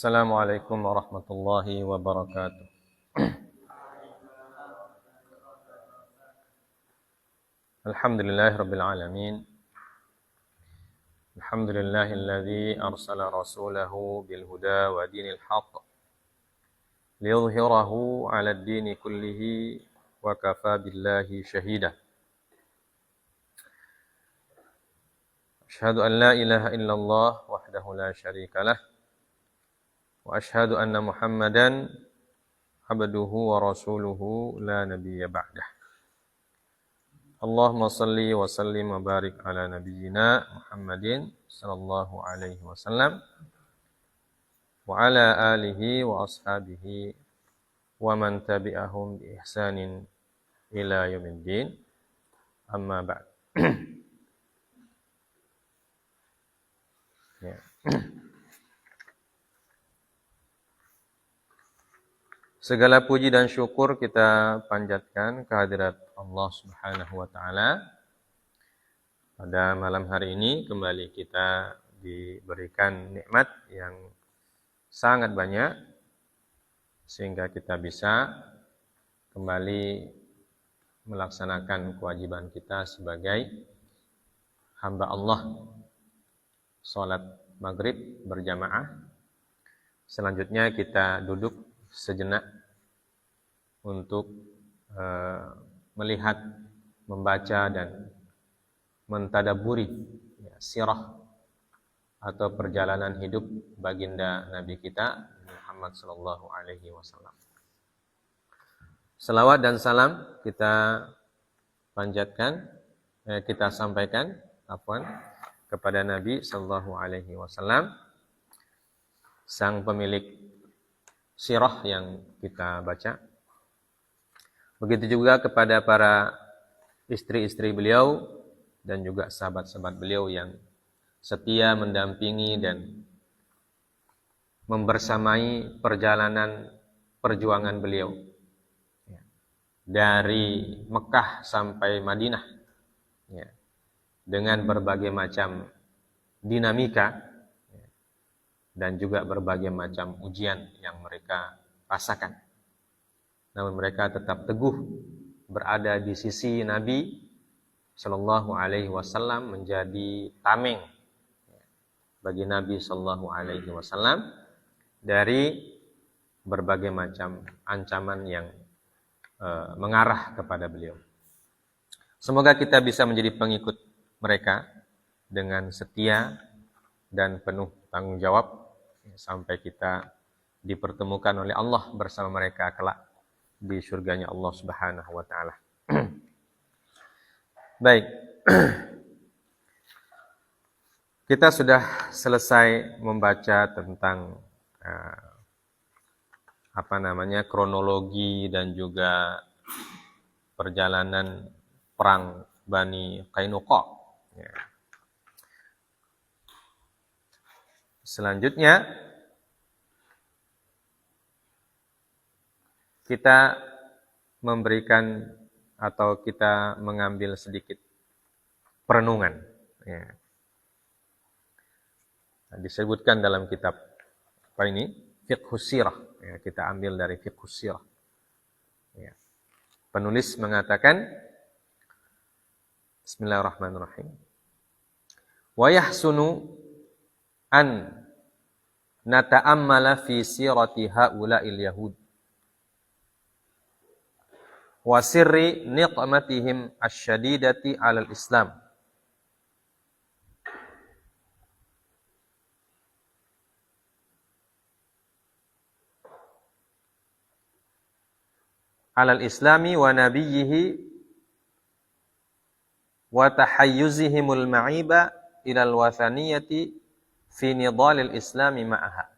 Assalamualaikum warahmatullahi wabarakatuh. Alhamdulillahirabbil alamin. Alhamdulillahilladzi arsala rasulahu bil huda wa dinil haqq liyudhhirahu 'alad dini kullihi wa kafa billahi shahida. Asyhadu an la ilaha illallah wahdahu la syarika lah. Wa asyhadu anna Muhammadan abduhu wa rasuluhu la nabiyya ba'dah. Allahumma salli wa sallim wa barik ala nabiyyina Muhammadin sallallahu alaihi wasallam wa ala alihi wa ashabihi wa man tabi'ahum bi ihsanin ila yaumiddin. Amma ba'd. Ya. Segala puji dan syukur kita panjatkan kehadirat Allah Subhanahu wa taala. Pada malam hari ini kembali kita diberikan nikmat yang sangat banyak sehingga kita bisa kembali melaksanakan kewajiban kita sebagai hamba Allah. Salat maghrib berjamaah. Selanjutnya kita duduk sejenak untuk melihat, membaca dan mentadaburi sirah atau perjalanan hidup baginda Nabi kita Muhammad sallallahu alaihi wasallam. Selawat dan salam kita panjatkan, kita sampaikan kepada Nabi sallallahu alaihi wasallam, sang pemilik sirah yang kita baca. Begitu juga kepada para istri-istri beliau dan juga sahabat-sahabat beliau yang setia mendampingi dan membersamai perjalanan perjuangan beliau dari Mekah sampai Madinah dengan berbagai macam dinamika dan juga berbagai macam ujian yang mereka rasakan. Namun mereka tetap teguh berada di sisi Nabi sallallahu alaihi wasallam, menjadi tameng bagi Nabi sallallahu alaihi wasallam dari berbagai macam ancaman yang mengarah kepada beliau. Semoga kita bisa menjadi pengikut mereka dengan setia dan penuh tanggung jawab sampai kita dipertemukan oleh Allah bersama mereka kelak di surganya Allah Subhanahu wa taala. Baik. Kita sudah selesai membaca tentang kronologi dan juga perjalanan perang Bani Qainuqa. Selanjutnya kita memberikan atau kita mengambil sedikit perenungan. Disebutkan dalam kitab Fiqhus Sirah. Kita ambil dari Fiqhus Sirah. Penulis mengatakan, Bismillahirrahmanirrahim. Wa yahsunu an nata'ammala fi sirati haula'il yahud wa sirri niqmatihim asyadidati 'alal Islam. Alal Islami wa nabiyyihi wa tahayyuzihimul ma'iba ilal wathaniyati fi nidalil islami ma'aha.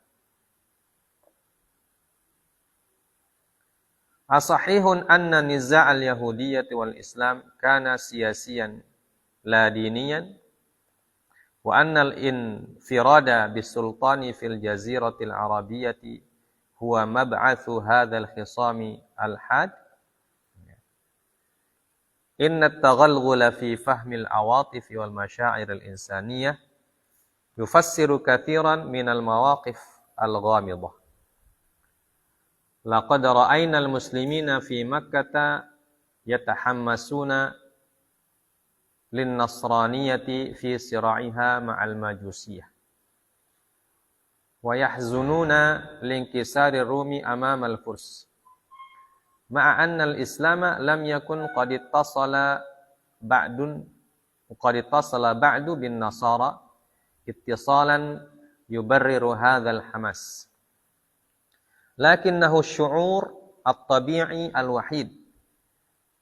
Asahihun anna niza'al yahudiyyati wal islam kana siyasiyan la diniyan wa annal infirada bisultani fil jaziratil arabiyyati huwa mab'athu hadzal khisami al-had. Inna at-taghalghula fi fahmil awatif wal masyaa'ir al-insaniyah yufassiru katsiran minal mawaqif al-ghamidah. Laqad ra'ayna al-muslimina fi Makkah yatahammasuna lin-nasraniyati fi sira'iha ma'al majusiyah wa yahzununa linkisari Rumi amama al-Furs ma'a anna al-Islam lam yakun qad ittasala ba'du bin nasara ittisalan yubarriru hadzal hamas lakinnahu asy-syu'ur at-tabi'i al-wahid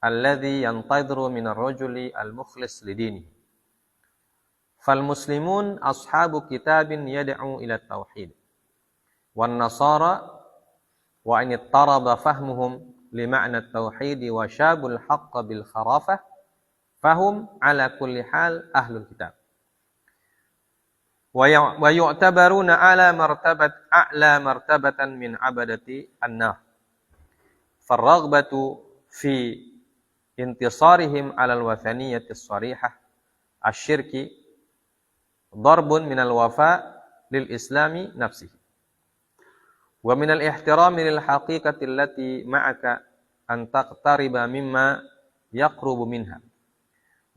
alladhi yantadhiru min ar-rajuli al-mukhlis lidinihi fal muslimun ashabu kitabin yad'u ila at-tauhid wan nasara wa in ittaraba fahmuhum li ma'na at-tauhid wa syabul haqq bil kharafah fahum ala kulli hal ahlul kitab wa yu'tabaruna a'la martabatan min abadati an-nar farraghbatu fi intisarihim 'ala al-wathaniyyati as-sarihah asy-syirki darbun min al-wafa' lil islami nafsihi wa min al-ihtirami lil haqiqati allati ma'aka an taqtariba mimma yaqrubu minha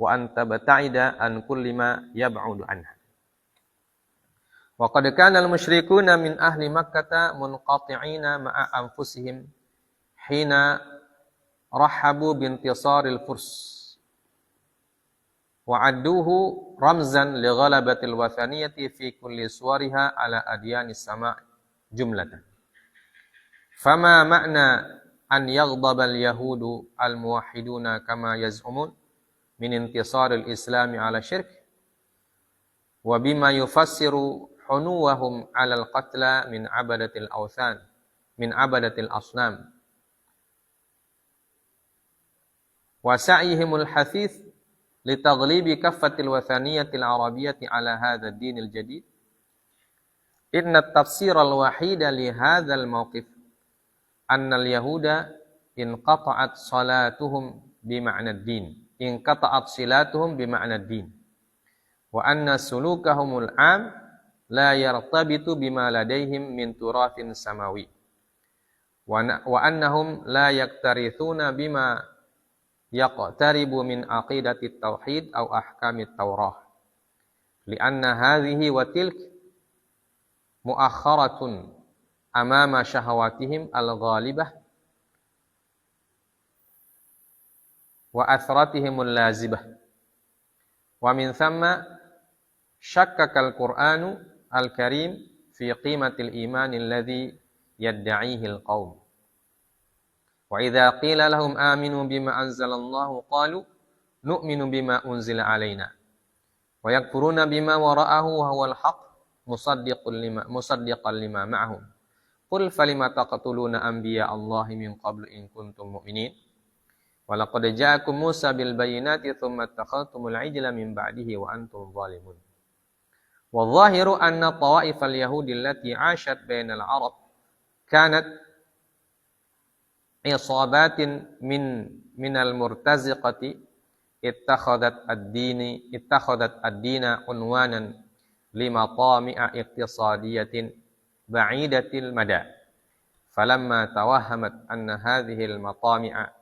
wa an tabta'ida an kulli ma yab'udu anha wa qad kana al-musyrikuuna min ahli Makkah munqati'ina ma'a anfusihim hina rahabu bintisaril Furs wa adduhu ramzan li ghalabatil wathaniyati fi kulli suwariha ala adyanis sama' jumlatan fama ma'na an yaghdaba al-yahudu al-muwahhiduna kama yaz'umun min intisaril islami ala syirk wa bima yufassiru hunuwahum ala al-qatla min abadatil awthan min abadatil asnam wa sa'yihimul hathith li taghlibi kaffatil wathaniyatil arabiyyati ala hadha ad-din al-jadid inna at-tafsir al-wahida li hadha al-mawqif anna al-yahuda inqata'at salatuhum bima'na ad-din inqata'at silatuhum bima'na ad-din wa anna sulukahumul 'am la yartabitu bima ladaihim min turathin samawi wa annahum la yaktarithuna bima yaqtaribu min aqidati tauhid aw ahkamit taurah lianna hadhihi wa tilk muakharatun amama syahawatihim al-ghalibah wa athratihimul lazibah wa min thamma syakkaka al-Qur'anu al-Karim fi qimatil iman alladhi yadda'ihi al-qaum wa idza qila lahum aminu bima anzalallahu qalu nu'minu bima unzila alaina wa yakfuruna bima wara'ahu wa huwal haqq musaddiqan lima ma'ahum qul falima taqtuluna anbiya Allahi min qablu in kuntum mu'minin wa laqad ja'akum Musa bil bayyinati thumma ittakhadhtumul ijla min ba'dihi wa antum zalimun wa dhahiru anna tawa'ifal yahudi allati 'ashat bainal 'arab kanat isabatin minal murtaziqati ittakhadhat ad-dina unwanan lima tami'a iqtisadiyatin ba'idatil mada falamma tawahhamat anna hadhihi al-matami'a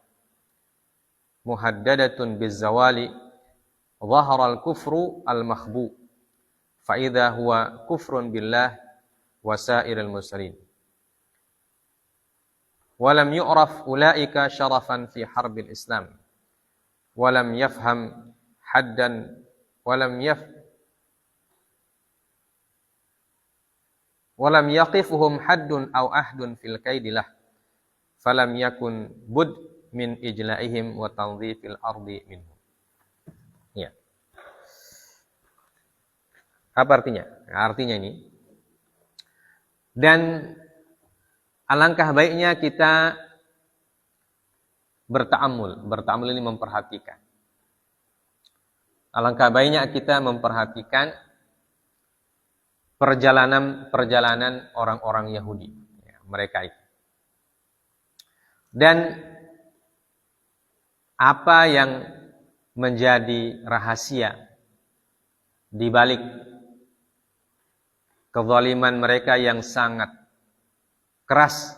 muhaddadatun bizawali dhahara al-kufru al-makhbu fa idza huwa kufrun billah wa sa'iril muslimin walam yu'raf ulaika syarafan fi harbil Islam walam yafham haddan walam yaqifuhum haddun aw ahdun fil kaidilah falam yakun bud min ijla'ihim wa tanzifil ardi minhum. Ya. Apa artinya? Artinya ini dan alangkah baiknya kita berta'ammul. Berta'ammul ini memperhatikan. Alangkah baiknya kita memperhatikan perjalanan orang-orang Yahudi. Ya, mereka itu. Dan apa yang menjadi rahasia di balik kezaliman mereka yang sangat keras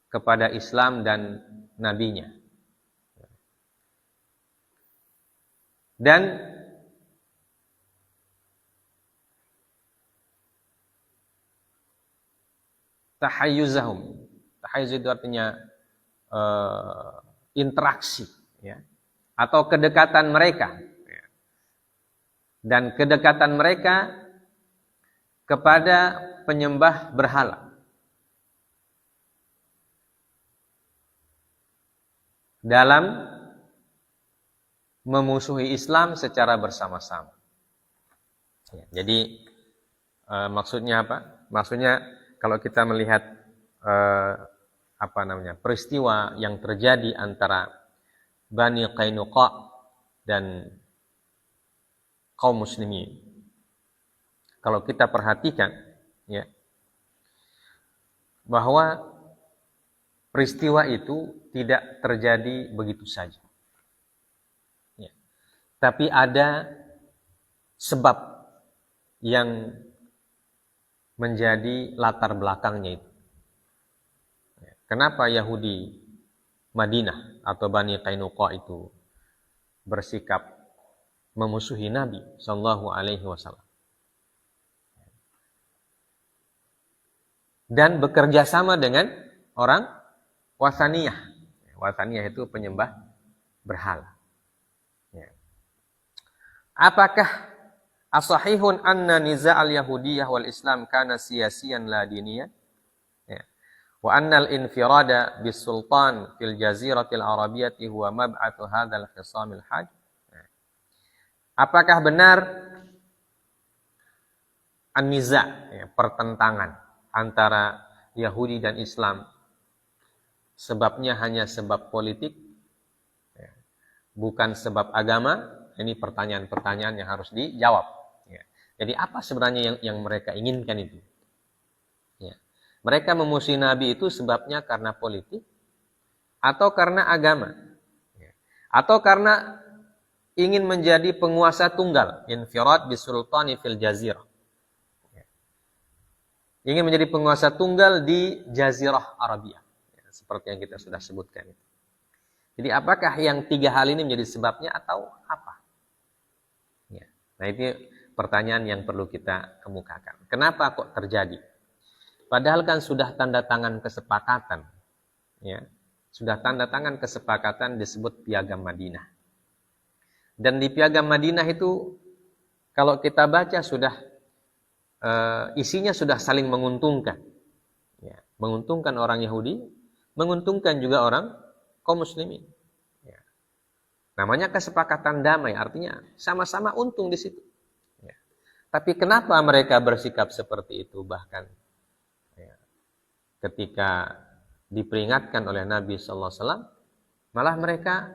kepada Islam dan nabinya. Dan tahayyuzahum. Tahayyuz itu artinya interaksi, ya, atau kedekatan mereka, ya. Dan kedekatan mereka kepada penyembah berhala dalam memusuhi Islam secara bersama-sama. Ya, jadi maksudnya apa? Maksudnya kalau kita melihat peristiwa yang terjadi antara Bani Qainuqa dan kaum muslimin, kalau kita perhatikan, ya, bahwa peristiwa itu tidak terjadi begitu saja. Tapi ada sebab yang menjadi latar belakangnya itu. Kenapa Yahudi Madinah atau Bani Qainuqa itu bersikap memusuhi Nabi Sallallahu Alaihi Wasallam dan bekerja sama dengan orang Wasaniyah. Wasaniyah itu penyembah berhala. Apakah asahihun anna niza'al yahudiyah wal islam kana siyasiyan la diniyah? Ya. Wa annal infirada bis sultan fil jaziratil arabiyyati huwa mab'atu hadzal khisamil hajj? Ya. Apakah benar an-niza', ya, pertentangan antara Yahudi dan Islam sebabnya hanya sebab politik, ya, bukan sebab agama? Ini pertanyaan-pertanyaan yang harus dijawab. Ya. Jadi apa sebenarnya yang mereka inginkan itu? Ya. Mereka memusuhi Nabi itu sebabnya karena politik atau karena agama, ya, atau karena ingin menjadi penguasa tunggal, infirad bisultani fil jazirah. Ya. Ingin menjadi penguasa tunggal di Jazirah Arabia, ya, seperti yang kita sudah sebutkan. Jadi apakah yang tiga hal ini menjadi sebabnya atau apa? Nah, ini pertanyaan yang perlu kita kemukakan. Kenapa kok terjadi? Padahal kan sudah tanda tangan kesepakatan, ya, sudah tanda tangan kesepakatan disebut Piagam Madinah. Dan di Piagam Madinah itu, kalau kita baca sudah isinya sudah saling menguntungkan, ya, menguntungkan orang Yahudi, menguntungkan juga orang kaum muslimin. Namanya kesepakatan damai, artinya sama-sama untung di situ. Ya. Tapi kenapa mereka bersikap seperti itu? Bahkan ya, ketika diperingatkan oleh Nabi Sallallahu Alaihi Wasallam, malah mereka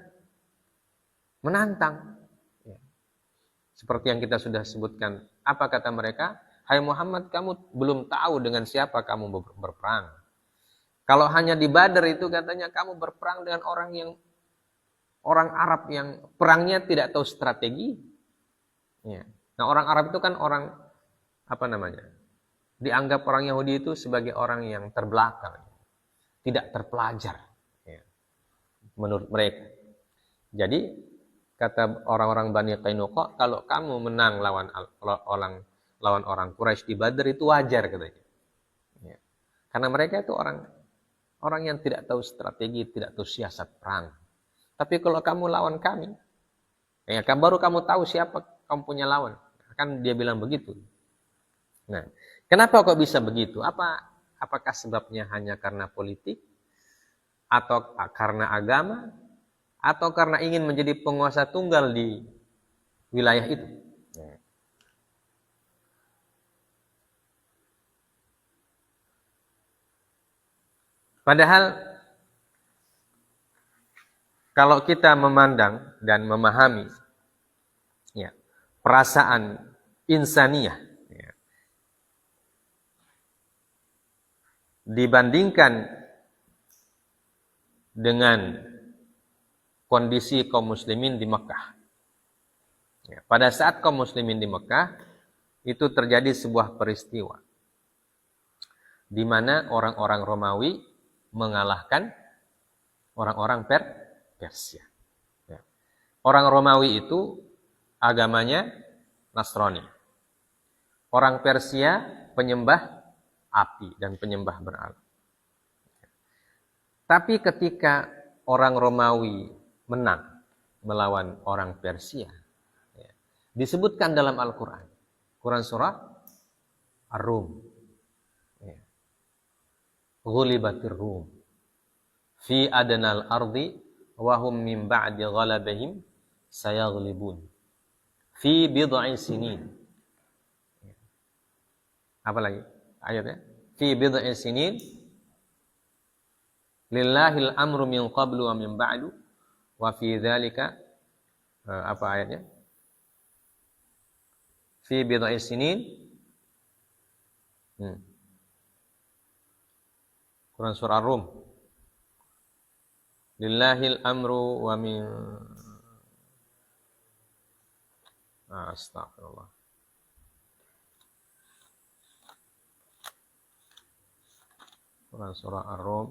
menantang. Ya. Seperti yang kita sudah sebutkan, apa kata mereka? Hai Muhammad, kamu belum tahu dengan siapa kamu berperang. Kalau hanya di Badar itu katanya kamu berperang dengan orang Arab yang perangnya tidak tahu strategi. Ya. Nah, orang Arab itu kan orang dianggap orang Yahudi itu sebagai orang yang terbelakang, tidak terpelajar, ya, menurut mereka. Jadi kata orang-orang Bani Qainuqa, kalau kamu menang lawan orang Quraisy di Badar itu wajar katanya. Ya. Karena mereka itu orang yang tidak tahu strategi, tidak tahu siasat perang. Tapi kalau kamu lawan kami, ya baru kamu tahu siapa kamu punya lawan. Kan dia bilang begitu. Nah, kenapa kok bisa begitu? Apakah sebabnya hanya karena politik? Atau karena agama? Atau karena ingin menjadi penguasa tunggal di wilayah itu? Padahal kalau kita memandang dan memahami, ya, perasaan insaniyah, ya, dibandingkan dengan kondisi kaum muslimin di Mekah. Ya, pada saat kaum muslimin di Mekah, itu terjadi sebuah peristiwa di mana orang-orang Romawi mengalahkan orang-orang Persia. Ya. Orang Romawi itu agamanya Nasrani. Orang Persia penyembah api dan penyembah berhala. Tapi ketika orang Romawi menang melawan orang Persia, ya, disebutkan dalam Al-Quran, Quran surah Ar-Rum, ya, Ghulibatir Rum fi adnal ardi wa hum min ba'di ghalabihim sayaghlibun fi bid'i sinin. Apa lagi ayatnya? Fi bid'i sinin lillahil amru min qablu wa min ba'du wa fi dzalika apa ayatnya? Fi bid'i sinin. Quran surah Ar-Rum. Lillahil amru wa min astagfirullah. Quran surah Ar-Rum.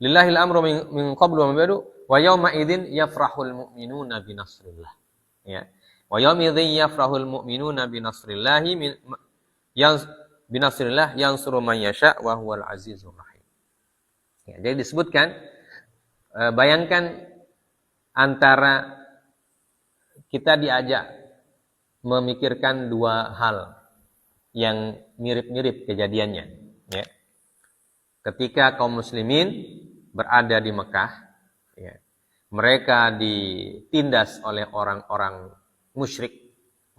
Lillahil amru min qablu wa min ba'du wa yawma idzin yafrahul mu'minuna bi nasrillah. Ya. Wa yawma idzin yafrahul mu'minuna bi nasrillah bi nasrillah yansuru man yasha wa huwal azizur rahim. Ya, jadi disebutkan bayangkan antara kita diajak memikirkan dua hal yang mirip-mirip kejadiannya, ya. Ketika kaum muslimin berada di Mekah, ya, mereka ditindas oleh orang-orang musyrik,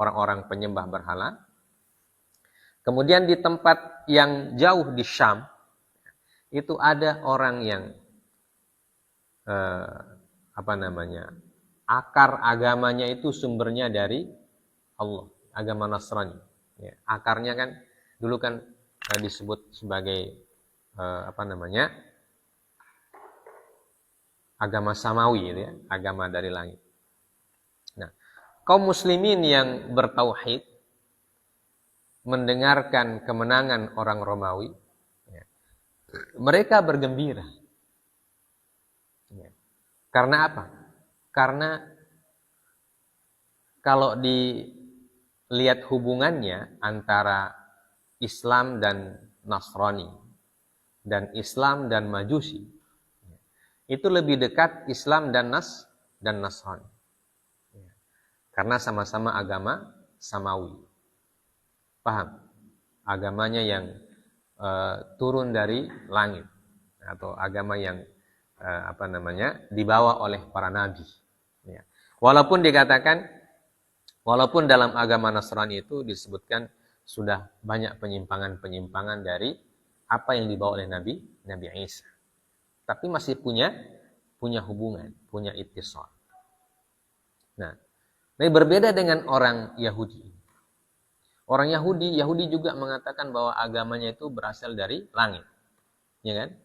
orang-orang penyembah berhala. Kemudian di tempat yang jauh di Syam, itu ada orang yang akar agamanya itu sumbernya dari Allah, agama Nasrani. Ya, akarnya kan dulu kan disebut sebagai agama samawi, ya, agama dari langit. Nah, kaum muslimin yang bertauhid mendengarkan kemenangan orang Romawi, ya, mereka bergembira. Ya. Karena apa? Karena kalau dilihat hubungannya antara Islam dan Nasrani dan Islam dan Majusi, itu lebih dekat Islam dan Nasrani. Karena sama-sama agama samawi. Paham? Agamanya yang turun dari langit, atau agama yang dibawa oleh para nabi. Ya. Walaupun dalam agama Nasrani itu disebutkan sudah banyak penyimpangan-penyimpangan dari apa yang dibawa oleh Nabi Isa. Tapi masih punya hubungan, punya ittisal. Nah, ini berbeda dengan orang Yahudi. Orang Yahudi juga mengatakan bahwa agamanya itu berasal dari langit. Ya kan?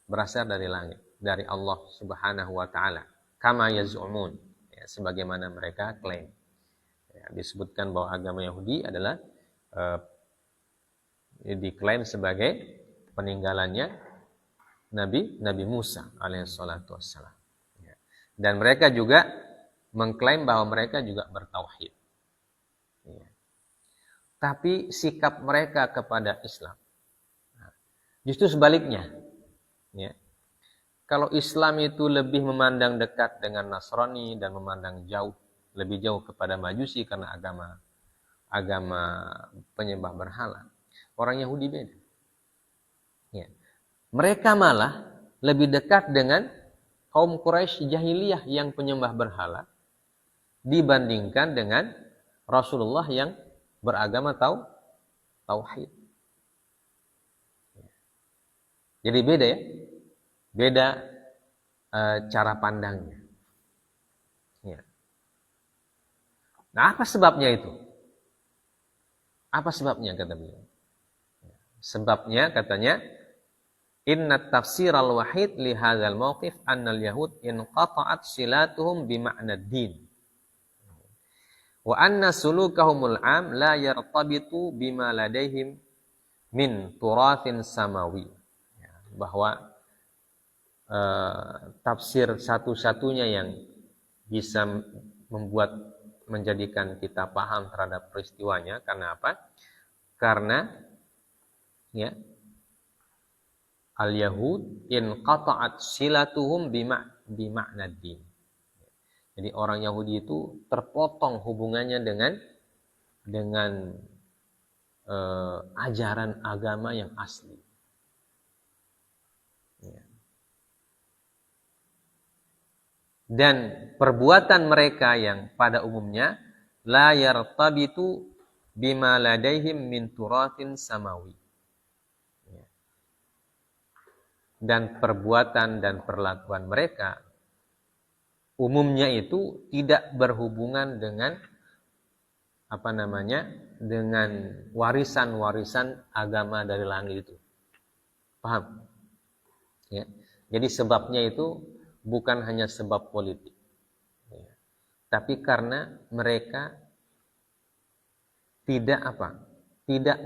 Berasal dari langit, dari Allah Subhanahu wa taala. Kama yaz'umun, ya, sebagaimana mereka klaim. Ya, disebutkan bahwa agama Yahudi adalah diklaim sebagai peninggalannya Nabi Musa alaihissalatu wassalam. Ya. Dan mereka juga mengklaim bahwa mereka juga bertauhid. Ya. Tapi sikap mereka kepada Islam justru sebaliknya. Ya. Kalau Islam itu lebih memandang dekat dengan Nasrani dan memandang lebih jauh kepada Majusi karena agama penyembah berhala. Orang Yahudi beda. Ya. Mereka malah lebih dekat dengan kaum Quraisy jahiliyah yang penyembah berhala dibandingkan dengan Rasulullah yang beragama tauhid. Jadi beda, ya. Beda cara pandangnya. Ya. Nah, apa sebabnya itu? Apa sebabnya kata beliau? Sebabnya katanya Inna tafsir al-wahid li hadzal mauqif anna al-yahud inqata'at silatuhum bi ma'na din. Wa anna sulukahumul am la yartabitu bima ladaihim min turathin samawi. Bahwa tafsir satu-satunya yang bisa membuat menjadikan kita paham terhadap peristiwanya, karena apa? Karena ya, al-yahud inqata'at silatuhum bima'na din. Jadi orang Yahudi itu terpotong hubungannya dengan ajaran agama yang asli. Ya. Dan perbuatan mereka yang pada umumnya la yartabitu bima ladaihim min turathin samawi. Ya. Dan perbuatan dan perlakuan mereka umumnya itu tidak berhubungan dengan dengan warisan-warisan agama dari langit itu. Paham? Ya. Jadi sebabnya itu bukan hanya sebab politik, ya. Tapi karena mereka tidak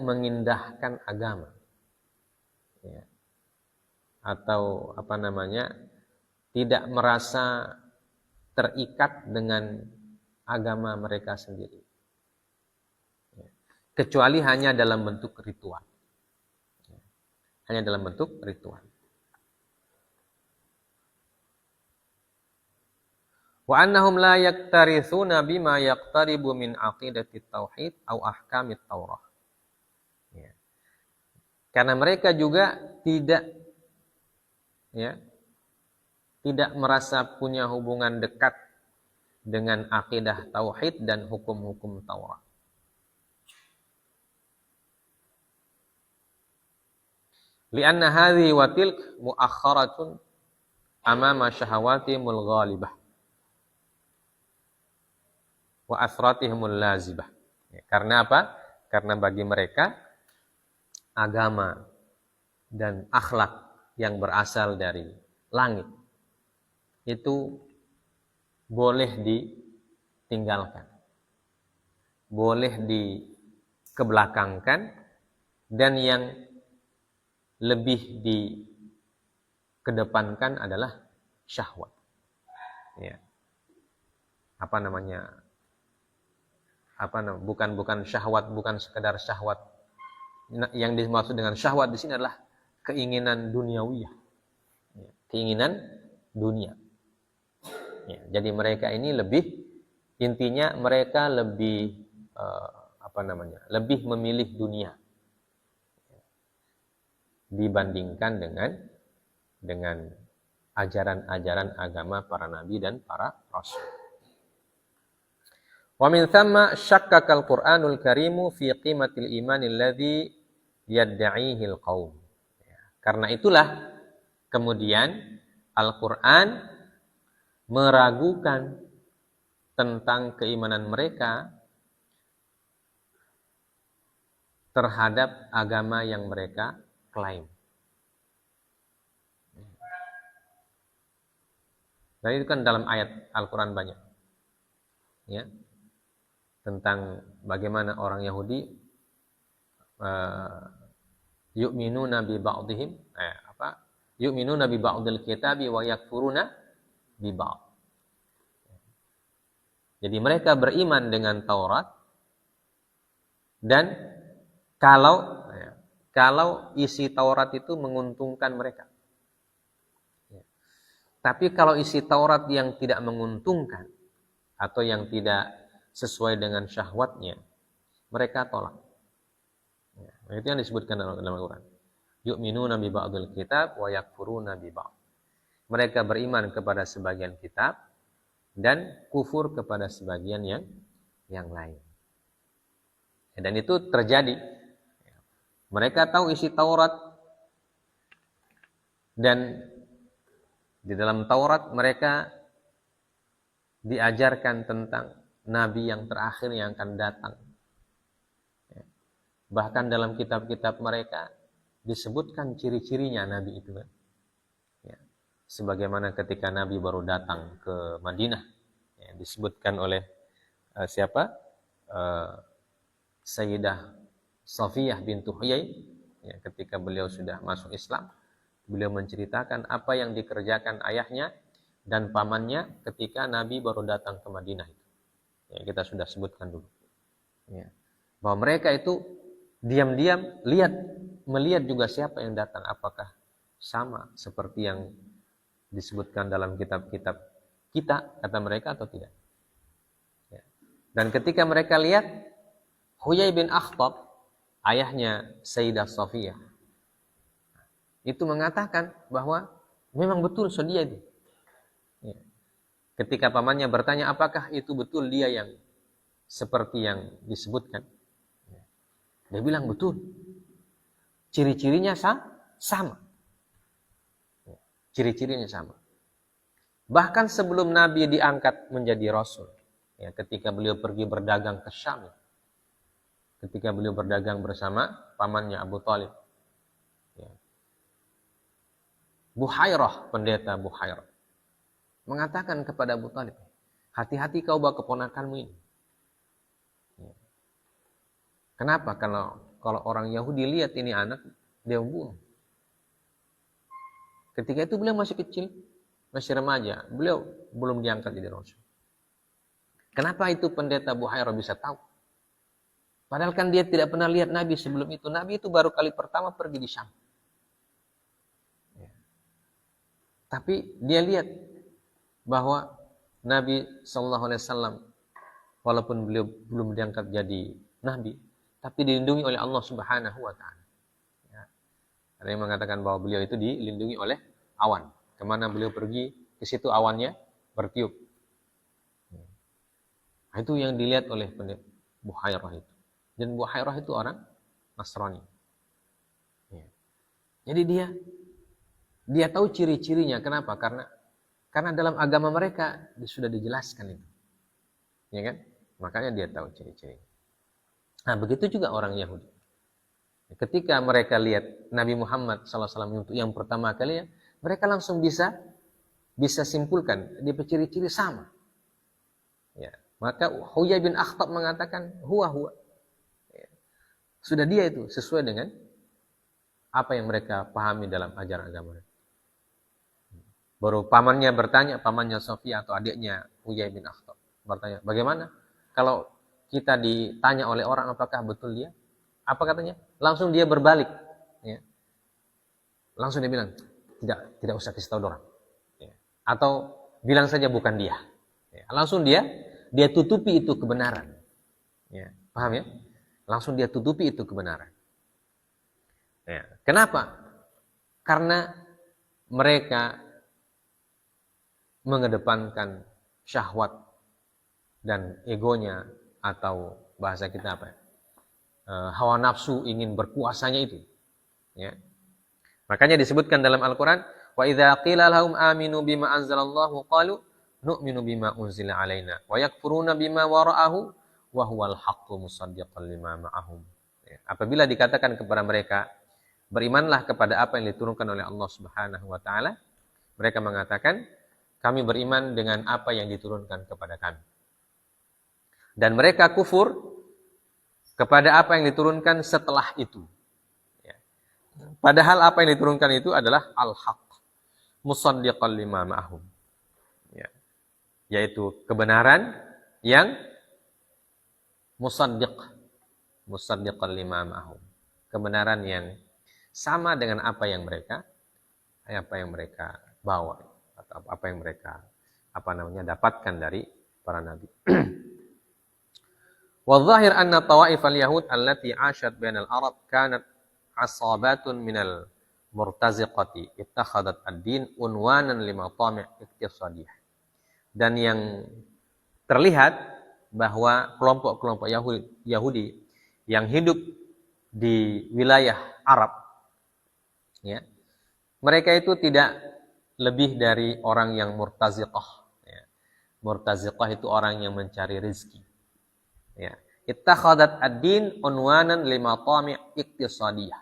mengindahkan agama, ya. Atau tidak merasa terikat dengan agama mereka sendiri, ya. Kecuali hanya dalam bentuk ritual, ya. Hanya dalam bentuk ritual. Wa annahum la yaktarithuna bima yaqtaribu min aqidati tauhid au ahkamit Taurah. Ya. Karena mereka juga tidak merasa punya hubungan dekat dengan akidah tauhid dan hukum-hukum Taurat. Lianna hadhihi wa tilk muakharatun amama syahawatimul ghalibah wa asratihimul lazibah. Karena apa? Karena bagi mereka agama dan akhlak yang berasal dari langit itu boleh ditinggalkan, boleh dikebelakangkan, dan yang lebih dikedepankan adalah syahwat. Ya. Bukan syahwat, bukan sekedar syahwat. Yang dimaksud dengan syahwat di sini adalah keinginan duniawiyah, ya, keinginan dunia. Ya, jadi mereka ini intinya mereka lebih lebih memilih dunia dibandingkan dengan ajaran-ajaran agama para nabi dan para rasul. Wa min thamma syakkakal Qur'anul Karimu fi qimatil iman alladhi yadda'ihi al-qaum. Karena itulah kemudian Al-Qur'an meragukan tentang keimanan mereka terhadap agama yang mereka klaim. Dan itu kan dalam ayat Al-Qur'an banyak, ya, tentang bagaimana orang Yahudi yu'minuna bi ba'dihim yu'minuna bi ba'dil kitabi wa yakfuruna bi ba'd. Jadi mereka beriman dengan Taurat, dan kalau isi Taurat itu menguntungkan mereka. Tapi kalau isi Taurat yang tidak menguntungkan atau yang tidak sesuai dengan syahwatnya, mereka tolak. Ya, itu yang disebutkan dalam Al-Quran. Yu'minuna bi ba'dil kitab wa yakfuruna bi ba'd. Mereka beriman kepada sebagian kitab dan kufur kepada sebagian yang lain. Dan itu terjadi. Mereka tahu isi Taurat, dan di dalam Taurat mereka diajarkan tentang nabi yang terakhir yang akan datang. Bahkan dalam kitab-kitab mereka disebutkan ciri-cirinya Nabi itu kan. Ya. Sebagaimana ketika Nabi baru datang ke Madinah, ya, disebutkan oleh siapa? Sayyidah Safiyah bintu Huyai, ya, ketika beliau sudah masuk Islam, beliau menceritakan apa yang dikerjakan ayahnya dan pamannya ketika Nabi baru datang ke Madinah itu. Ya, kita sudah sebutkan dulu. Ya. Bahwa mereka itu diam-diam melihat juga siapa yang datang, apakah sama seperti yang disebutkan dalam kitab-kitab kita, kata mereka, atau tidak. Ya. Dan ketika mereka lihat, Huyai bin Akhtab, ayahnya Sayyidah Safiyah, itu mengatakan bahwa memang betul dia itu. Ya. Ketika pamannya bertanya apakah itu betul dia yang seperti yang disebutkan, dia bilang betul. Ciri-cirinya sama. Ciri-cirinya sama. Bahkan sebelum Nabi diangkat menjadi Rasul, ya, ketika beliau pergi berdagang ke Syam, ketika beliau berdagang bersama pamannya Abu Thalib, ya, Buhairah, pendeta Buhairah, mengatakan kepada Abu Thalib, hati-hati kau bawa keponakanmu ini. Ya. Kenapa? Kalau orang Yahudi lihat ini anak, dia bunuh. Ketika itu beliau masih kecil, masih remaja, beliau belum diangkat jadi Rasul. Kenapa itu pendeta Buhairah bisa tahu? Padahal kan dia tidak pernah lihat Nabi sebelum itu. Nabi itu baru kali pertama pergi di Syam. Ya. Tapi dia lihat bahwa Nabi SAW, walaupun beliau belum diangkat jadi Nabi, tapi dilindungi oleh Allah Subhanahu wa Ta'ala. Ya. Ada yang mengatakan bahwa beliau itu dilindungi oleh awan. Kemana beliau pergi, ke situ awannya bertiup. Nah, itu yang dilihat oleh pendeta Buhairah itu. Dan Buhairah itu orang Nasrani. Ya. Jadi dia tahu ciri-cirinya. Kenapa? Karena dalam agama mereka sudah dijelaskan itu. Ya kan? Makanya dia tahu ciri-cirinya. Nah, begitu juga orang Yahudi. Ketika mereka lihat Nabi Muhammad SAW untuk yang pertama kali, ya, mereka langsung bisa simpulkan dia ciri-ciri sama. Ya. Maka Huyai bin Akhtab mengatakan huwa. Ya. Sudah dia itu sesuai dengan apa yang mereka pahami dalam ajaran agama mereka. Baru pamannya bertanya, pamannya Safiyah atau adiknya Huyai bin Akhtab bertanya, bagaimana kalau kita ditanya oleh orang apakah betul dia? Apa katanya? Langsung dia berbalik. Ya. Langsung dia bilang, tidak usah kasih tahu orang. Ya. Atau bilang saja bukan dia. Ya. Langsung dia tutupi itu kebenaran. Ya. Paham ya? Langsung dia tutupi itu kebenaran. Ya. Kenapa? Karena mereka mengedepankan syahwat dan egonya, atau bahasa kita apa ya? Hawa nafsu ingin berkuasanya itu. Ya. Makanya disebutkan dalam Al-Quran, wa idza qila lahum aminu bima anzalallahu qalu nu'minu bima unzila alaina wa yakfuruna bima wara'ahu wa huwal haqqu musaddiqan lima ma'ahum. Ya. Apabila dikatakan kepada mereka, berimanlah kepada apa yang diturunkan oleh Allah Subhanahu wa taala, mereka mengatakan, kami beriman dengan apa yang diturunkan kepada kami. Dan mereka kufur kepada apa yang diturunkan setelah itu. Ya. Padahal apa yang diturunkan itu adalah al-haq, musaddiqan lima ma'ahum. Ya. Yaitu kebenaran yang musaddiqan lima ma'ahum. Kebenaran yang sama dengan apa yang mereka bawa, atau apa yang mereka dapatkan dari para nabi. Wadh-dhahir anna tawaif al-yahud allati 'ashat bainal arab kanat 'asabatun minal murtaziqati ittakhadat ad-din unwanan limatami' iqtisadiyah. Dan yang terlihat bahwa kelompok-kelompok Yahudi yang hidup di wilayah Arab, ya, mereka itu tidak lebih dari orang yang murtaziqah. Ya. Murtaziqah itu orang yang mencari rezeki. Ya. Ittakhadat ad-din unwanan limatami' iqtisadiyah.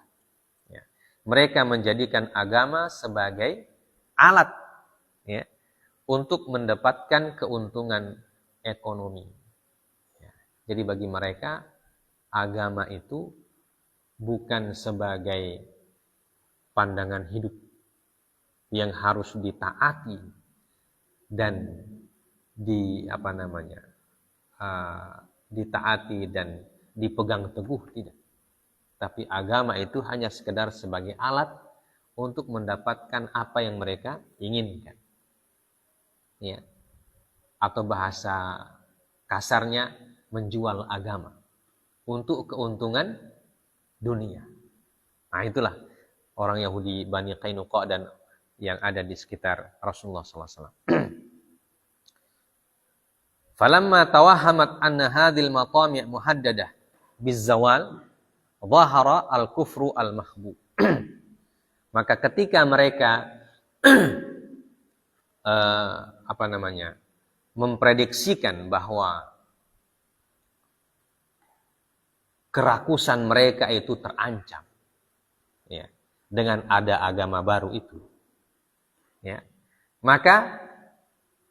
Ya. Mereka menjadikan agama sebagai alat, ya, untuk mendapatkan keuntungan ekonomi. Ya. Jadi bagi mereka agama itu bukan sebagai pandangan hidup yang harus ditaati dan ditaati dan dipegang teguh, tidak. Tapi agama itu hanya sekedar sebagai alat untuk mendapatkan apa yang mereka inginkan. Ya. Atau bahasa kasarnya menjual agama untuk keuntungan dunia. Nah, itulah orang Yahudi Bani Qainuqa dan yang ada di sekitar Rasulullah SAW. Falamma tawahamat anna hadhil maqami' muhaddadah bizzawal dhahara al-kufru al-mahbu. Maka ketika mereka memprediksikan bahwa kerakusan mereka itu terancam, ya, dengan ada agama baru itu, ya, maka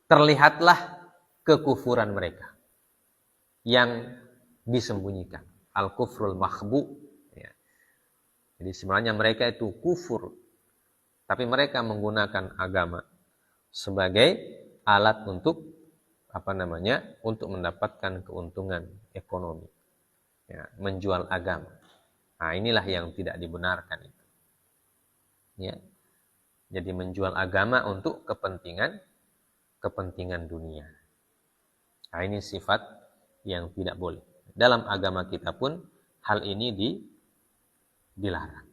terlihatlah kekufuran mereka yang disembunyikan, al-kufrul mahbu, ya. Jadi sebenarnya mereka itu kufur, tapi mereka menggunakan agama sebagai alat untuk untuk mendapatkan keuntungan ekonomi, ya, menjual agama. Nah, inilah yang tidak dibenarkan itu, ya. Jadi menjual agama untuk kepentingan dunia. Nah, ini sifat yang tidak boleh. Dalam agama kita pun hal ini dilarang.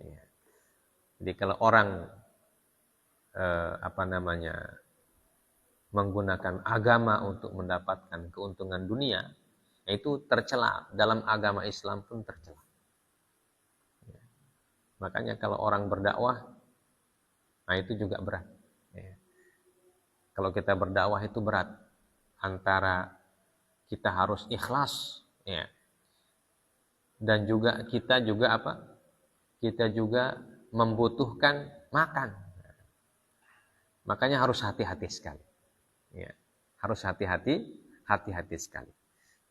Ya. Jadi kalau orang menggunakan agama untuk mendapatkan keuntungan dunia, itu tercela. Dalam agama Islam pun tercela. Ya. Makanya kalau orang berdakwah, nah itu juga berat. Ya. Kalau kita berdakwah itu berat. Antara kita harus ikhlas, ya, dan juga kita juga membutuhkan makan. Makanya harus hati-hati sekali, ya. Harus hati-hati sekali.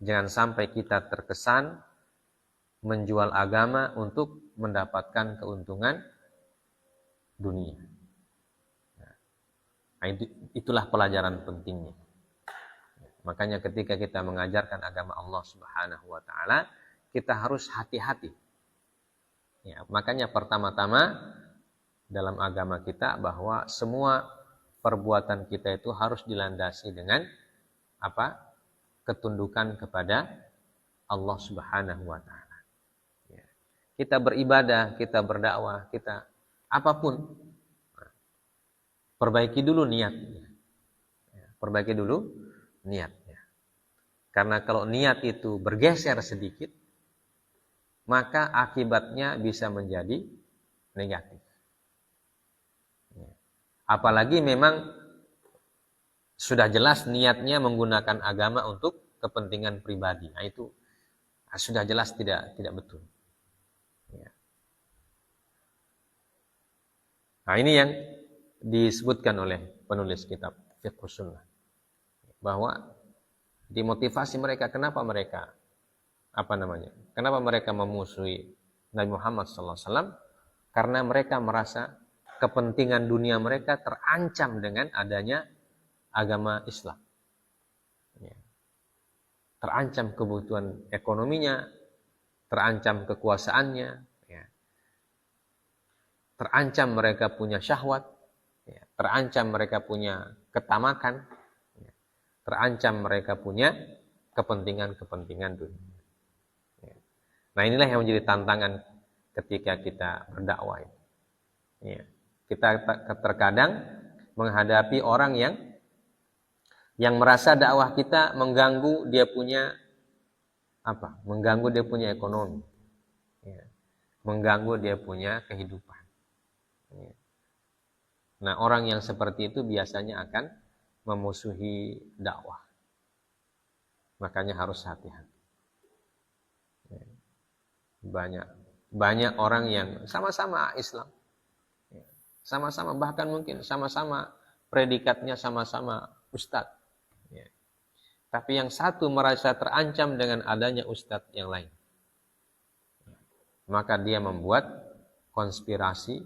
Jangan sampai kita terkesan menjual agama untuk mendapatkan keuntungan dunia. Nah, itulah pelajaran pentingnya. Makanya ketika kita mengajarkan agama Allah Subhanahu wa taala, kita harus hati-hati. Ya, makanya pertama-tama dalam agama kita bahwa semua perbuatan kita itu harus dilandasi dengan ketundukan kepada Allah Subhanahu wa taala. Ya. Kita beribadah, kita berdakwah, kita apapun, perbaiki dulu niatnya. Ya, perbaiki dulu niatnya. Karena kalau niat itu bergeser sedikit, maka akibatnya bisa menjadi negatif. Ya. Apalagi memang sudah jelas niatnya menggunakan agama untuk kepentingan pribadi. Nah, itu sudah jelas tidak betul. Ya. Nah, ini yang disebutkan oleh penulis kitab Fiqhus Sunnah. Bahwa dimotivasi mereka, kenapa mereka memusuhi Nabi Muhammad SAW? Karena mereka merasa kepentingan dunia mereka terancam dengan adanya agama Islam. Ya. Terancam kebutuhan ekonominya, terancam kekuasaannya, ya. Terancam mereka punya syahwat, ya. Terancam mereka punya ketamakan, terancam mereka punya kepentingan dunia. Nah, inilah yang menjadi tantangan ketika kita berdakwah. Ya. Kita terkadang menghadapi orang yang merasa dakwah kita mengganggu dia punya ekonomi, ya. Mengganggu dia punya kehidupan. Ya. Nah, orang yang seperti itu biasanya akan memusuhi dakwah. Makanya harus hati-hati. Banyak banyak orang yang sama-sama Islam, sama-sama, bahkan mungkin sama-sama predikatnya, sama-sama ustadz, ya. Tapi yang satu merasa terancam dengan adanya ustadz yang lain, maka dia membuat konspirasi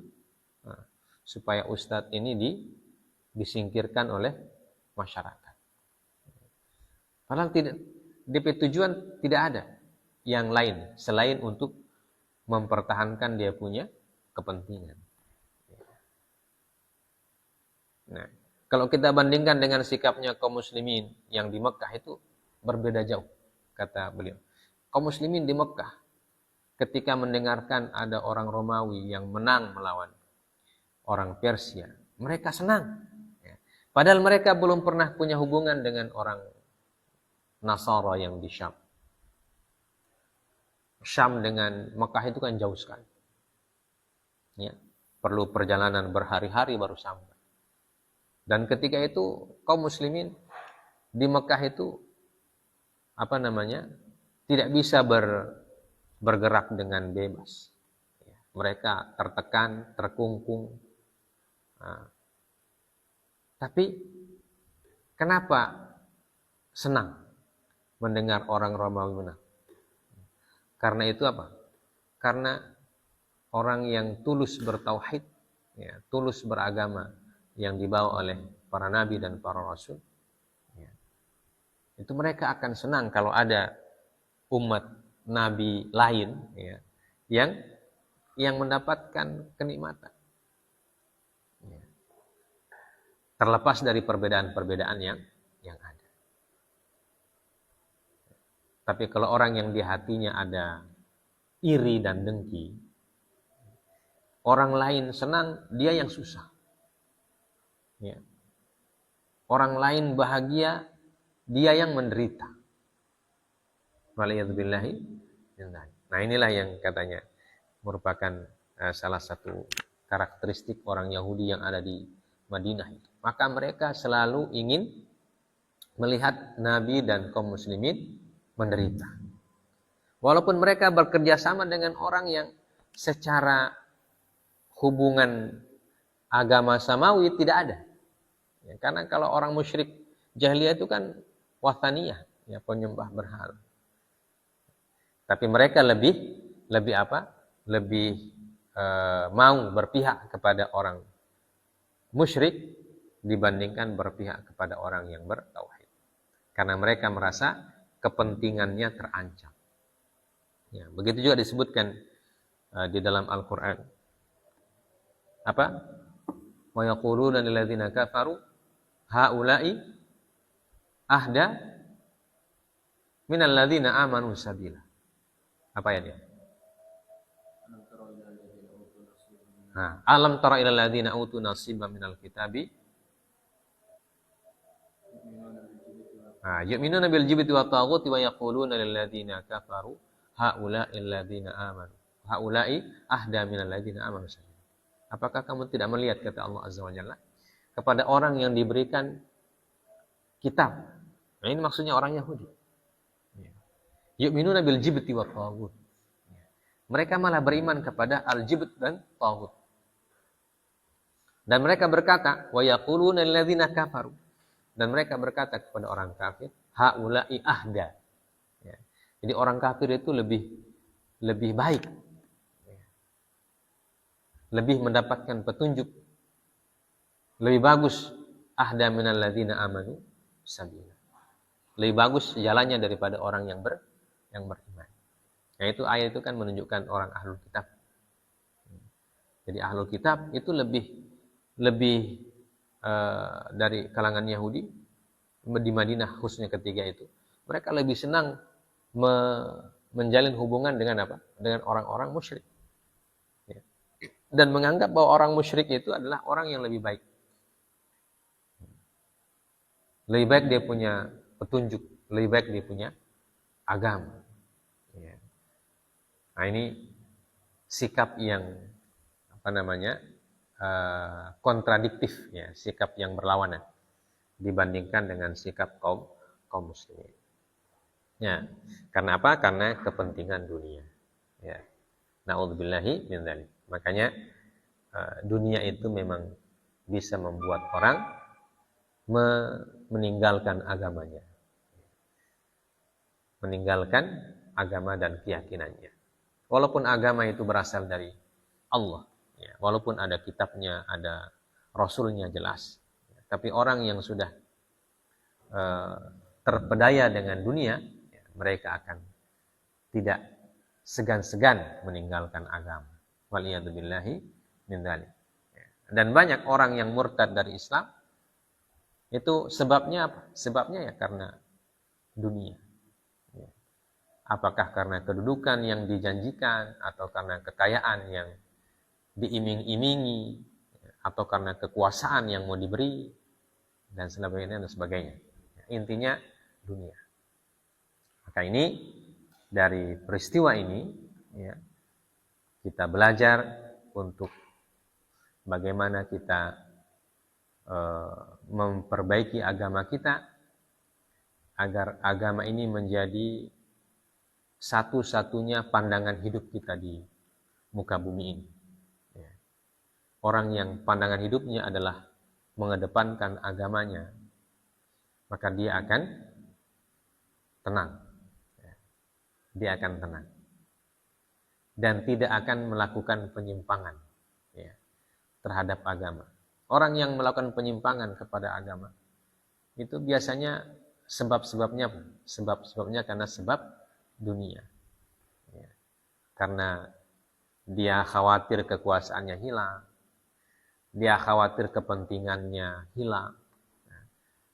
supaya ustadz ini disingkirkan oleh masyarakat. Padahal tidak, DP tujuan tidak ada yang lain selain untuk mempertahankan dia punya kepentingan. Nah, kalau kita bandingkan dengan sikapnya kaum muslimin yang di Mekah, itu berbeda jauh, kata beliau. Kaum muslimin di Mekah ketika mendengarkan ada orang Romawi yang menang melawan orang Persia, mereka senang. Padahal mereka belum pernah punya hubungan dengan orang Nasara yang di Syam. Syam dengan Mekah itu kan jauh sekali. Ya, perlu perjalanan berhari-hari baru sampai. Dan ketika itu kaum muslimin di Mekah itu tidak bisa bergerak dengan bebas. Mereka tertekan, terkungkung. Tapi kenapa senang mendengar orang Romawi menang? Karena itu apa? Karena orang yang tulus bertauhid, ya, tulus beragama yang dibawa oleh para nabi dan para rasul, ya, itu mereka akan senang kalau ada umat nabi lain, ya, yang mendapatkan kenikmatan, ya, terlepas dari perbedaan-perbedaan yang ada. Tapi kalau orang yang di hatinya ada iri dan dengki, orang lain senang, dia yang susah. Ya. Orang lain bahagia, dia yang menderita. Waliyadzubillahi. Nah, inilah yang katanya merupakan salah satu karakteristik orang Yahudi yang ada di Madinah. Maka mereka selalu ingin melihat Nabi dan kaum muslimin menderita. Walaupun mereka bekerja sama dengan orang yang secara hubungan agama samawi tidak ada. Ya, karena kalau orang musyrik jahiliyah itu kan wathaniyah, ya, penyembah berhala. Tapi mereka lebih mau berpihak kepada orang musyrik dibandingkan berpihak kepada orang yang bertauhid. Karena mereka merasa kepentingannya terancam. Ya, begitu juga disebutkan di dalam Al-Qur'an. Apa? Wa yaquluna lil ladzina kafaru haula'i ahda minal ladzina amanu sabila. Apa ya dia? Nah, alam tara ilal ladzina utu nasiban minal kitabi. Yu'minuna bil jibti wa taghuti wa yaquluna lil ladzina kafaru haula'i alladzina amanu. Haula'i ahda minal ladzina amanu sabila. Apakah kamu tidak melihat, kata Allah Azza wa Jalla, kepada orang yang diberikan kitab? Nah, ini maksudnya orang Yahudi. Yu'minuna bil jibti wa taghut. Mereka malah beriman kepada al-jibt dan taghut. Dan mereka berkata, wa yaquluna lil ladzina kafaru. Dan mereka berkata kepada orang kafir, haula'i ahda. Ya. Jadi orang kafir itu lebih baik. Lebih mendapatkan petunjuk, lebih bagus ahda minal ladzina amanu sabila. Lebih bagus jalannya daripada orang yang beriman. Nah, itu ayat itu kan menunjukkan orang ahlul kitab. Jadi ahlul kitab itu lebih dari kalangan Yahudi di Madinah khususnya ketiga itu. Mereka lebih senang menjalin hubungan dengan apa? Dengan orang-orang musyrik. Dan menganggap bahwa orang musyrik itu adalah orang yang lebih baik. Lebih baik dia punya petunjuk, lebih baik dia punya agama. Nah, ini sikap yang kontradiktif, ya, sikap yang berlawanan dibandingkan dengan sikap kaum muslimin. Ya, karena apa? Karena kepentingan dunia. Ya. Na'udzubillahi min dzalik. Makanya dunia itu memang bisa membuat orang meninggalkan agamanya. Meninggalkan agama dan keyakinannya. Walaupun agama itu berasal dari Allah, ya, walaupun ada kitabnya, ada rasulnya jelas, ya, tapi orang yang sudah terpedaya dengan dunia, ya, mereka akan tidak segan-segan meninggalkan agama. Waliyadzubillahi min dzalik. Dan banyak orang yang murtad dari Islam itu sebabnya apa? Sebabnya ya karena dunia. Apakah karena kedudukan yang dijanjikan, atau karena kekayaan yang diiming-imingi, atau karena kekuasaan yang mau diberi, dan sebagainya. Intinya dunia. Maka ini dari peristiwa ini, ya, kita belajar untuk bagaimana kita memperbaiki agama kita, agar agama ini menjadi satu-satunya pandangan hidup kita di muka bumi ini. Orang yang pandangan hidupnya adalah mengedepankan agamanya, maka dia akan tenang. Dia akan tenang. Dan tidak akan melakukan penyimpangan, ya, terhadap agama. Orang yang melakukan penyimpangan kepada agama, itu biasanya sebab-sebabnya karena sebab dunia, ya. Karena dia khawatir kekuasaannya hilang, dia khawatir kepentingannya hilang,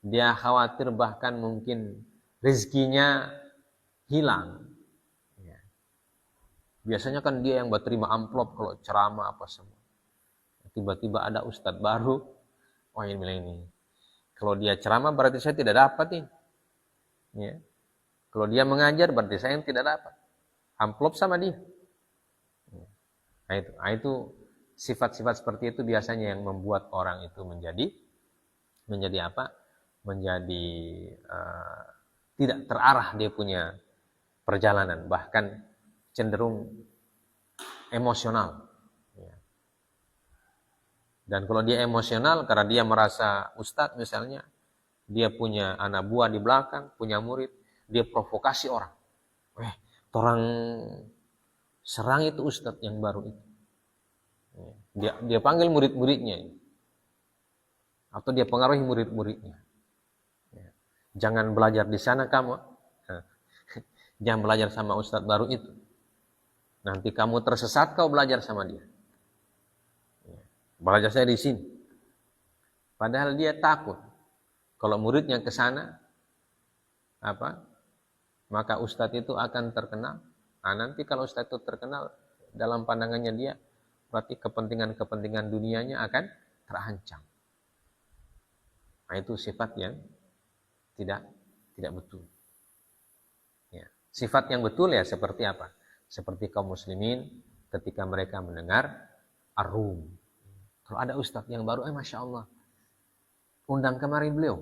dia khawatir bahkan mungkin rezekinya hilang, ya. Biasanya kan dia yang berterima amplop kalau ceramah apa semua. Tiba-tiba ada ustadz baru, oh ini kalau dia ceramah berarti saya tidak dapat ini, ya. Kalau dia mengajar berarti saya yang tidak dapat amplop sama dia. Nah itu sifat-sifat seperti itu biasanya yang membuat orang itu menjadi apa? Menjadi tidak terarah dia punya perjalanan, bahkan cenderung emosional. Ya. Dan kalau dia emosional karena dia merasa ustadz misalnya, dia punya anak buah di belakang, punya murid, dia provokasi orang. Orang serang itu ustadz yang baru itu. Dia panggil murid-muridnya, atau dia pengaruhi murid-muridnya. Jangan belajar di sana kamu, jangan belajar sama ustadz baru itu. Nanti kamu tersesat, kau belajar sama dia. Belajar saya di sini. Padahal dia takut kalau muridnya ke sana, maka ustadz itu akan terkenal. Nah, nanti kalau ustadz itu terkenal, dalam pandangannya dia, berarti kepentingan dunianya akan terancam. Nah, itu sifat yang tidak betul. Ya. Sifat yang betul ya seperti apa? Seperti kaum muslimin ketika mereka mendengar ar-rum. Kalau ada ustadz yang baru, Masya Allah, undang kemari beliau.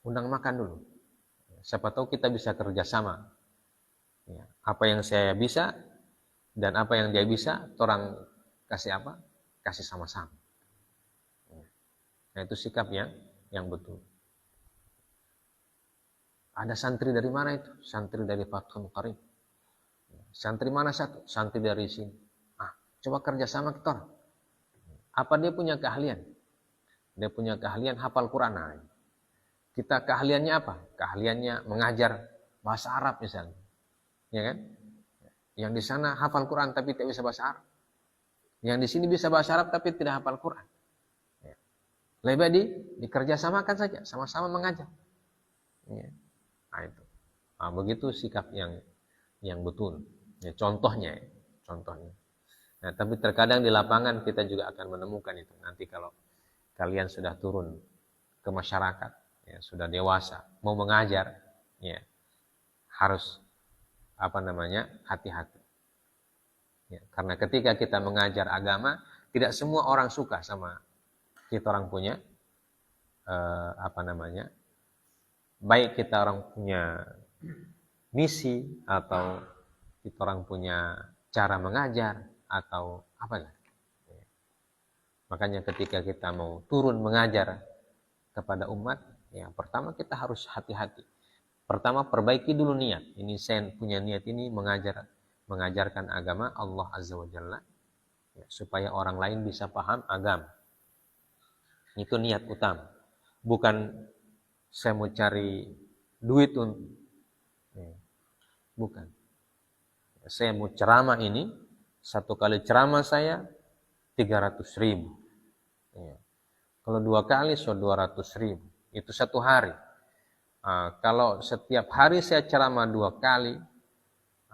Undang makan dulu. Siapa tahu kita bisa kerjasama. Ya. Apa yang saya bisa dan apa yang dia bisa, orang kasih apa? Kasih sama-sama. Nah, itu sikap yang betul. Ada santri dari mana itu? Santri dari Fathul Qarib. Santri mana satu? Santri dari sini. Coba kerjasama kita. Apa dia punya keahlian? Dia punya keahlian hafal Quran. Nah, kita keahliannya apa? Keahliannya mengajar bahasa Arab misalnya. Ya kan? Yang di sana hafal Quran tapi tidak bisa bahasa Arab. Yang di sini bisa bahasa Arab tapi tidak hafal Quran. Ya. Lebih baik dikerjasamakan saja, sama-sama mengajar. Ya. Nah, itu. Nah, begitu sikap yang betul. Ya, contohnya. Nah, tapi terkadang di lapangan kita juga akan menemukan itu. Nanti kalau kalian sudah turun ke masyarakat, ya, sudah dewasa, mau mengajar, ya, harus hati-hati. Ya, karena ketika kita mengajar agama, tidak semua orang suka sama kita orang punya baik kita orang punya misi atau kita orang punya cara mengajar atau apa lah. Makanya ketika kita mau turun mengajar kepada umat, ya pertama kita harus hati-hati. Pertama perbaiki dulu niat. Ini saya punya niat ini mengajarkan agama Allah Azza wa Jalla, ya, supaya orang lain bisa paham agama. Itu niat utama. Bukan saya mau cari duit untuk, ya, bukan. Saya mau ceramah ini, satu kali ceramah saya 300.000. Ya. Kalau 2 kali 200.000. Itu 1 hari. Kalau setiap hari saya ceramah 2 kali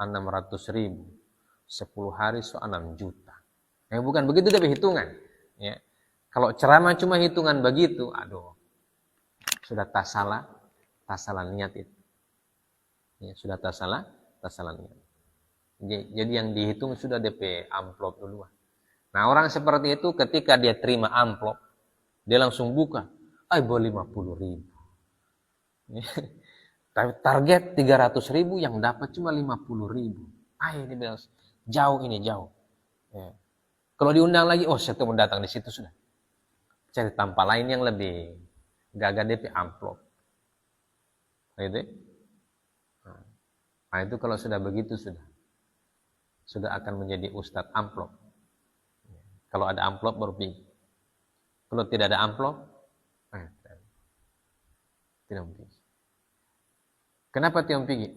600.000. 10 hari 6 juta. Bukan begitu tapi hitungan. Ya. Kalau ceramah cuma hitungan begitu, aduh, sudah tak salah niat itu. Ya, sudah tak salah niat. Jadi yang dihitung sudah DP amplop duluan. Nah, orang seperti itu ketika dia terima amplop, dia langsung buka, boleh 50.000. Target 300.000 yang dapat cuma 50.000. Dia bilang, jauh ini. Ya. Kalau diundang lagi, saya tuh mau datang di situ sudah. Cari tempat lain yang lebih gagah DP amplop. Gitu. Nah, itu kalau sudah begitu sudah akan menjadi ustadz amplop. Kalau ada amplop baru pergi. Kalau tidak ada amplop, tidak pergi. Kenapa tidak pergi?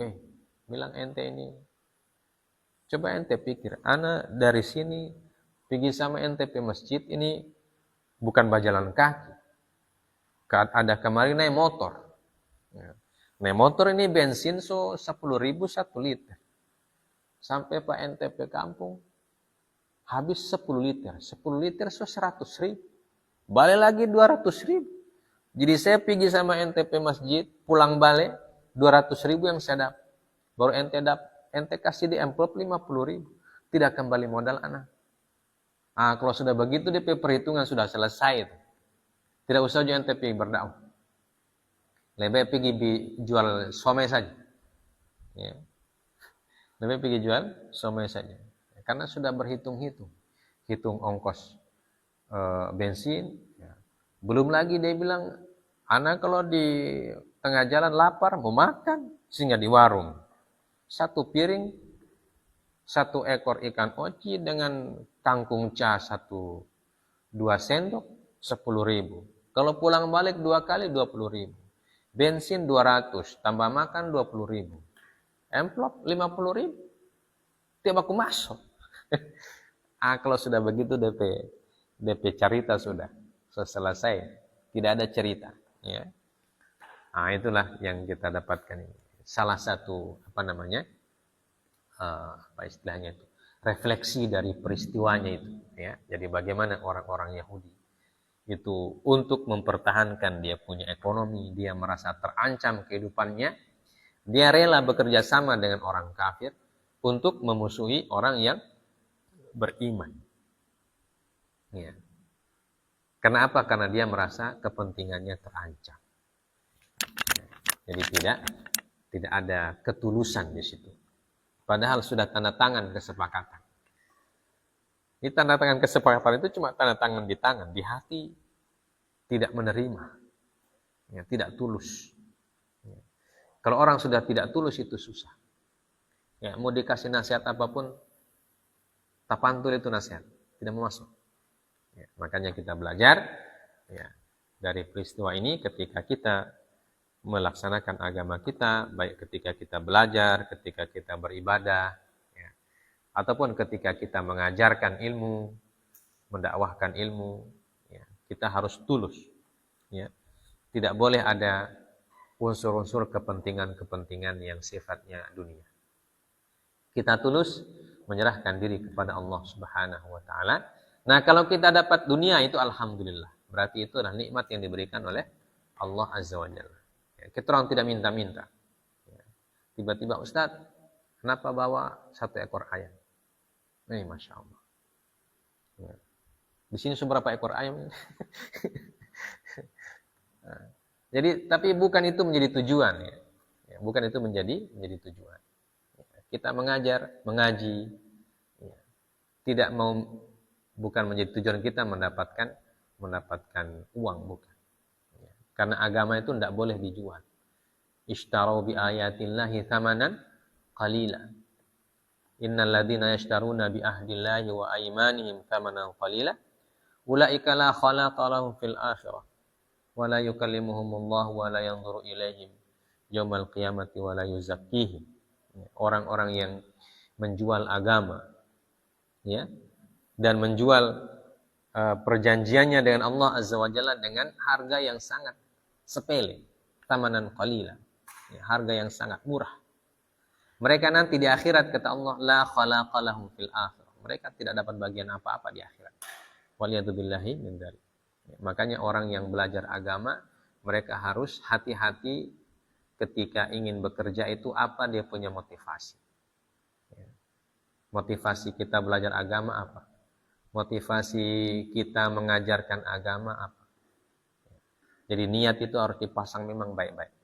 Bilang ente ini. Coba ente pikir, ana dari sini pergi sama ente ke masjid ini bukan berjalan kaki. Ada kemarin naik motor. Naik motor ini bensin 10.000 1 liter. Sampai Pak ente ke kampung, habis 10 liter. 10 liter 100.000. Balik lagi 200.000. Jadi saya pergi sama NTP masjid, pulang balik 200.000 yang saya dapat. Baru ente kasih di amplop 50.000. Tidak kembali modal anak. Kalau sudah begitu DP perhitungan sudah selesai. Tidak usah juga ente pergi berdakwah. Lebih pergi jual somai saja. Ya. Lebih pergi jual somai saja. Karena sudah berhitung-hitung. Hitung ongkos bensin. Ya. Belum lagi dia bilang, anak kalau di tengah jalan lapar, mau makan. Sehingga di warung. 1 piring, 1 ekor ikan oci dengan kangkung ca 2 sendok, 10.000. Kalau pulang balik 2 kali, 20.000. Bensin 200, tambah makan 20.000. Amplop 50.000. Tiap aku masuk. Kalau sudah begitu DP cerita sudah selesai. Tidak ada cerita. Ya. Itulah yang kita dapatkan ini. Salah satu apa istilahnya itu, refleksi dari peristiwanya itu. Ya. Jadi bagaimana orang-orang Yahudi itu untuk mempertahankan dia punya ekonomi, dia merasa terancam kehidupannya, dia rela bekerja sama dengan orang kafir untuk memusuhi orang yang beriman. Ya. Kenapa? Karena dia merasa kepentingannya terancam. Jadi tidak ada ketulusan di situ. Padahal sudah tanda tangan kesepakatan. Ini tanda tangan kesepakatan itu cuma tanda tangan, di hati tidak menerima. Ya, tidak tulus. Ya. Kalau orang sudah tidak tulus itu susah. Ya, mau dikasih nasihat apapun, tapantul itu nasihat, tidak mau masuk. Ya, makanya kita belajar ya, dari peristiwa ini ketika kita melaksanakan agama kita, baik ketika kita belajar, ketika kita beribadah, ya, ataupun ketika kita mengajarkan ilmu, mendakwahkan ilmu, ya, kita harus tulus. Ya. Tidak boleh ada unsur-unsur kepentingan-kepentingan yang sifatnya dunia. Kita tulus menyerahkan diri kepada Allah Subhanahu wa taala. Nah, kalau kita dapat dunia itu alhamdulillah. Berarti itu adalah nikmat yang diberikan oleh Allah Azza wa Jalla. Ya, kita orang tidak minta-minta. Ya. Tiba-tiba, Ustaz, kenapa bawa 1 ekor ayam? Masya Allah. Ya. Di sini seberapa ekor ayam? Nah, jadi, tapi bukan itu menjadi tujuan. Ya. Ya, bukan itu menjadi tujuan. Ya. Kita mengajar, mengaji, tidak mau, bukan menjadi tujuan kita mendapatkan uang, bukan. Karena agama itu tidak boleh dijual. Ishtarau bi ayatillahi thamanan qalila. Innal ladzina yashtaruna bi ahdillahi wa aymanihim thamanan qalila ulaika la khalaqa lahum fil akhirah wa la yukallimuhumullahu wa la yanzuru ilaihim yaumal qiyamati wa la yuzakkihim. Orang-orang yang menjual agama, ya, dan menjual perjanjiannya dengan Allah Azza wa Jalla dengan harga yang sangat sepele, thamanan qalila, ya, harga yang sangat murah. Mereka nanti di akhirat, kata Allah, la khalaqa lahum fil akhirah. Mereka tidak dapat bagian apa-apa di akhirat. Waliyadzubillahi min dzalik. Makanya orang yang belajar agama, mereka harus hati-hati ketika ingin bekerja itu apa dia punya motivasi. Motivasi kita belajar agama apa? Motivasi kita mengajarkan agama apa? Jadi niat itu harus dipasang memang baik-baik.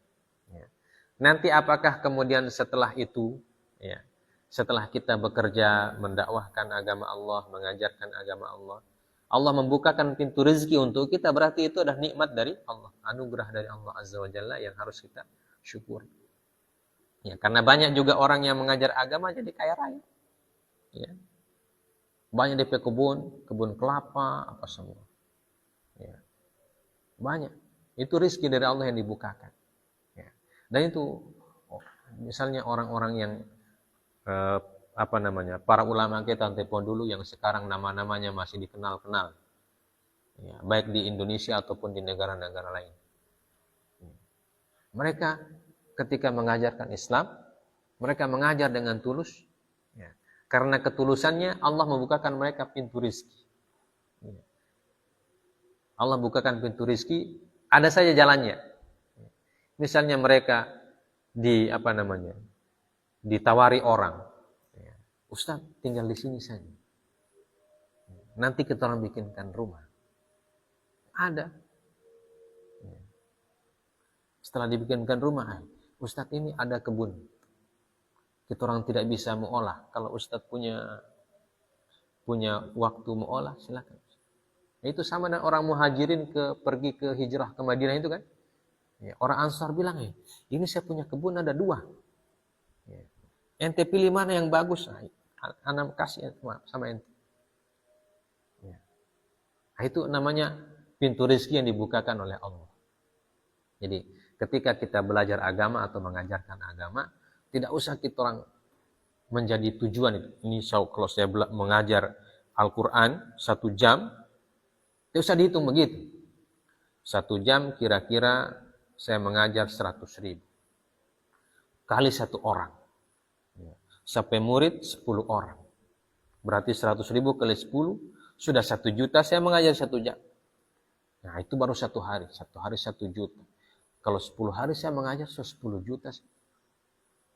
Nanti apakah kemudian setelah itu, ya, setelah kita bekerja mendakwahkan agama Allah, mengajarkan agama Allah, Allah membukakan pintu rezeki untuk kita, berarti itu adalah nikmat dari Allah, anugerah dari Allah Azza wa Jalla yang harus kita syukuri. Ya, karena banyak juga orang yang mengajar agama jadi kaya raya. Ya. Banyak DP kebun kelapa, apa semua. Ya. Banyak. Itu rezeki dari Allah yang dibukakan. Dan itu misalnya orang-orang yang para ulama kita antepon dulu yang sekarang nama-namanya masih dikenal-kenal, ya, baik di Indonesia ataupun di negara-negara lain. Mereka ketika mengajarkan Islam, mereka mengajar dengan tulus, ya, karena ketulusannya Allah membukakan mereka pintu rezeki. Ya. Allah bukakan pintu rezeki, ada saja jalannya. Misalnya mereka ditawari orang, Ustaz tinggal di sini saja, nanti kita orang bikinkan rumah. Ada. Setelah dibikinkan rumah, Ustaz ini ada kebun, kita orang tidak bisa mengolah. Kalau Ustaz punya waktu mengolah, silakan. Itu sama dengan orang muhajirin pergi ke hijrah ke Madinah itu kan. Ya, orang Ansar bilang, ini saya punya kebun ada 2. Ya. Ente pilih mana yang bagus, anak kasih sama ente. Ya. Nah, itu namanya pintu rezeki yang dibukakan oleh Allah. Jadi ketika kita belajar agama atau mengajarkan agama, tidak usah kita orang menjadi tujuan itu. Ini kalau saya mengajar Al-Quran 1 jam, tidak usah dihitung begitu. 1 jam kira-kira saya mengajar 100.000 kali 1 orang, sampai murid 10 orang, berarti 100.000 kali 10 sudah 1 juta. Saya mengajar 1 jam. Nah itu baru 1 hari, 1 hari 1 juta. Kalau 10 hari saya mengajar 10 juta,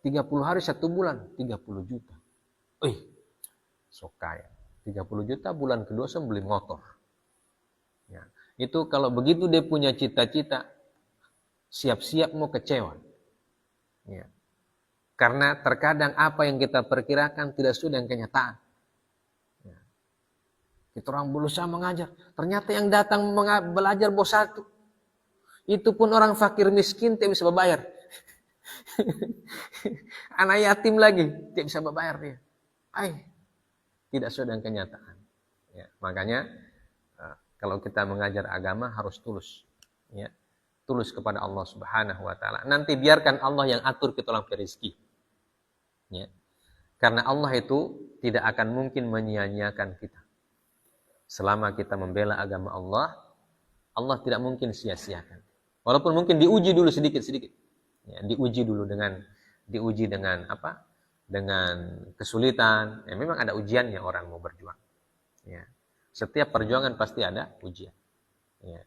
30 hari 1 bulan 30 juta. So kaya. 30 juta bulan kedua saya beli motor. Ya, itu kalau begitu dia punya cita-cita, siap-siap mau kecewa. Ya. Karena terkadang apa yang kita perkirakan tidak sesuai dengan kenyataan. Ya. Kita orang berusaha mengajar, ternyata yang datang belajar bos 1. Itu pun orang fakir miskin tidak bisa bayar. Anak yatim lagi tidak bisa bayar dia. Tidak sesuai dengan kenyataan. Ya. Makanya kalau kita mengajar agama harus tulus. Ya. Tulus kepada Allah Subhanahu wa taala. Nanti biarkan Allah yang atur kita orang rezeki. Ya. Karena Allah itu tidak akan mungkin menyia-nyiakan kita. Selama kita membela agama Allah, Allah tidak mungkin sia-siakan. Walaupun mungkin diuji dulu sedikit-sedikit. Ya, diuji dengan apa? Dengan kesulitan. Ya, memang ada ujiannya orang mau berjuang. Ya. Setiap perjuangan pasti ada ujian. Ya.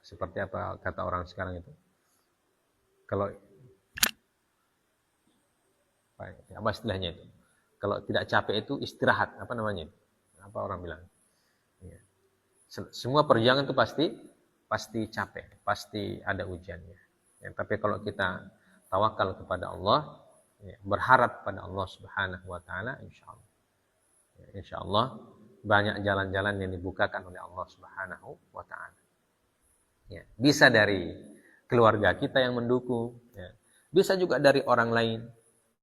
Seperti apa kata orang sekarang itu, kalau apa istilahnya itu, kalau tidak capek itu istirahat, apa namanya, apa orang bilang, ya. Semua perjuangan itu pasti capek, pasti ada ujiannya, ya. Tapi kalau kita tawakal kepada Allah, berharap pada Allah Subhanahu wa taala, insyaallah. Insyaallah banyak jalan-jalan yang dibukakan oleh Allah Subhanahu wa taala. Bisa dari keluarga kita yang mendukung, bisa juga dari orang lain,